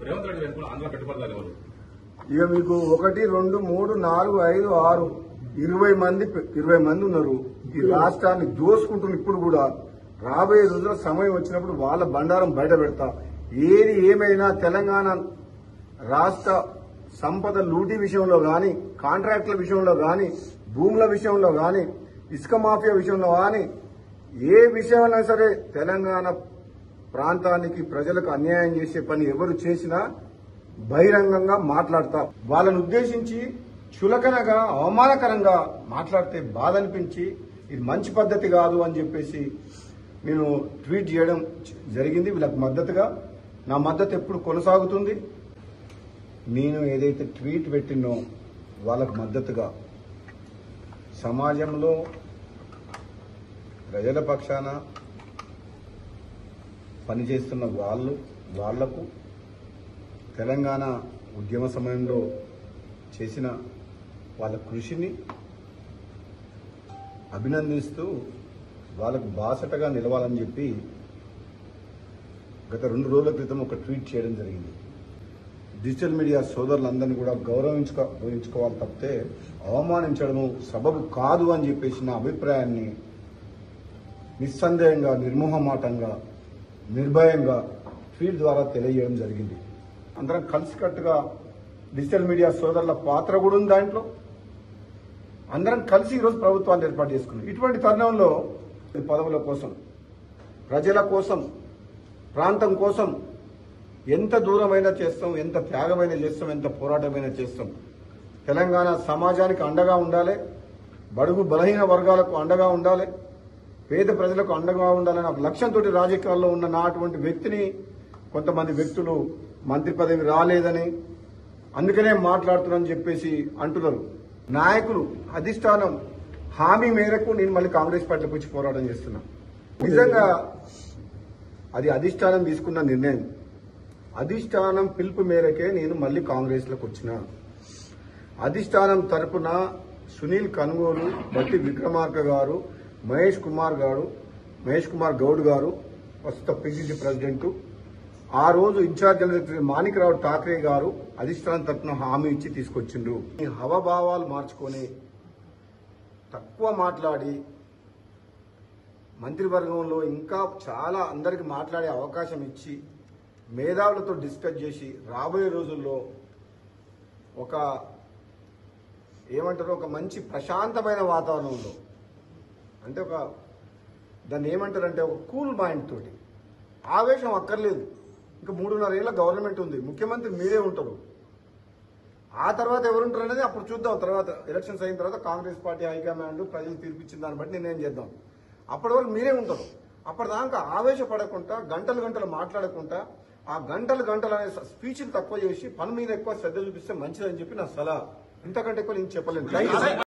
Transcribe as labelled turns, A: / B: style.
A: రేవంత్ రెడ్డి వెనుక ఆంధ్ర పెట్టుబడిదారు ఎవరు?
B: ఇక మీకు 1, 2, 3, 4, 5, 6, 20 మంది ఉన్నారు. ఈ రాష్ట్రాన్ని దోసుకుంటున్న ఇప్పుడు కూడా రాబోయే రోజుల సమయం వచ్చినప్పుడు వాళ్ళ బండారం బయట పెడతా. ఏది ఏమైనా తెలంగాణ రాష్ట్ర సంపద లూటీ విషయంలో గాని, కాంట్రాక్టుల విషయంలో గాని, భూముల విషయంలో గాని, ఇసుక మాఫియా విషయంలో గాని, ఏ విషయంలో సరే తెలంగాణ ప్రాంతానికి ప్రజలకు అన్యాయం చేసే పని ఎవరు చేసినా బహిరంగంగా మాట్లాడతా. వాళ్ళని ఉద్దేశించి చులకనగా అవమానకరంగా మాట్లాడితే బాధ అనిపించి ఇది మంచి పద్ధతి కాదు అని చెప్పేసి నేను ట్వీట్ చేయడం జరిగింది. వీళ్ళకి మద్దతుగా నా మద్దతు ఎప్పుడు కొనసాగుతుంది. నేను ఏదైతే ట్వీట్ పెట్టినో వాళ్ళకు మద్దతుగా సమాజంలో ప్రజల పక్షాన పనిచేస్తున్న వాళ్లకు తెలంగాణ ఉద్యమ సమయంలో చేసిన వాళ్ళ కృషిని అభినందిస్తూ వాళ్ళకు బాసటగా నిలవాలని చెప్పి గత 2 రోజుల క్రితం ఒక ట్వీట్ చేయడం జరిగింది. డిజిటల్ మీడియా సోదరులందరినీ కూడా గౌరవించుకోవాలి తప్పితే అవమానించడము సబబు కాదు అని చెప్పేసి నా అభిప్రాయాన్ని నిస్సందేహంగా, నిర్మోహమాటంగా, నిర్భయంగా ట్వీట్ ద్వారా తెలియజేయడం జరిగింది. అందరం కలిసికట్టుగా డిజిటల్ మీడియా సోదరుల పాత్ర కూడా ఉంది దాంట్లో. అందరం కలిసి ఈరోజు ప్రభుత్వాన్ని ఏర్పాటు చేసుకున్నాం. ఇటువంటి తరుణంలో పదవుల కోసం, ప్రజల కోసం, ప్రాంతం కోసం ఎంత దూరమైనా చేస్తాం, ఎంత త్యాగమైనా చేస్తాం, ఎంత పోరాటమైనా చేస్తాం. తెలంగాణ సమాజానికి అండగా ఉండాలి, బడుగు బలహీన వర్గాలకు అండగా ఉండాలి, పేద ప్రజలకు అండగా ఉండాలనే ఒక లక్ష్యంతో రాజకీయాల్లో ఉన్న నాటువంటి వ్యక్తిని కొంతమంది వ్యక్తులు మంత్రి పదవి రాలేదని అందుకనే మాట్లాడుతున్నారని చెప్పేసి అంటున్నారు. నాయకులు అధిష్టానం హామీ మేరకు నేను మళ్ళీ కాంగ్రెస్ పార్టీలోకి వచ్చి పోరాటం చేస్తున్నా. నిజంగా అది అధిష్టానం తీసుకున్న నిర్ణయం. అధిష్టానం పిలుపు మేరకే నేను మళ్ళీ కాంగ్రెస్లోకి వచ్చిన. అధిష్టానం తరపున సునీల్ కనుగోలు, బట్టి విక్రమార్క గారు, మహేష్ కుమార్ గౌడ్ గారు, ప్రస్తుత పిసిసి ప్రెసిడెంట్, ఆ రోజు incharge general secretary Manikrao Thackeray గారు అధిష్టానం తరఫున హామీ ఇచ్చి తీసుకొచ్చిండ్రు. ఈ హవభావాలు మార్చుకొని తక్కువ మాట్లాడి మంత్రివర్గంలో ఇంకా చాలా అందరికి మాట్లాడే అవకాశం ఇచ్చి మేధావులతో డిస్కస్ చేసి రాబోయే రోజుల్లో ఒక మంచి ప్రశాంతమైన వాతావరణంలో, అంటే దాన్ని ఏమంటారంటే ఒక కూల్ మైండ్ తోటి, ఆవేశం అక్కర్లేదు. ఇంకా 3.5 ఏళ్ల గవర్నమెంట్ ఉంది, ముఖ్యమంత్రి మీరే ఉంటారు. ఆ తర్వాత ఎవరుంటారు అనేది అప్పుడు చూద్దాం. తర్వాత ఎలక్షన్స్ అయిన తర్వాత కాంగ్రెస్ పార్టీ హైకమాండ్ ప్రజలు తీర్పిచ్చిన దాన్ని బట్టి నిర్ణయం చేద్దాం. అప్పటి వరకు మీరే ఉంటారు. అప్పటిదాకా ఆవేశపడకుండా, గంటలు మాట్లాడకుండా, ఆ గంటలు అనే స్పీచ్లు తక్కువ చేసి పని మీద ఎక్కువ శ్రద్ధ చూపిస్తే మంచిదని చెప్పి నా సలహా. ఇంతకంటే ఎక్కువ నేను చెప్పలేను.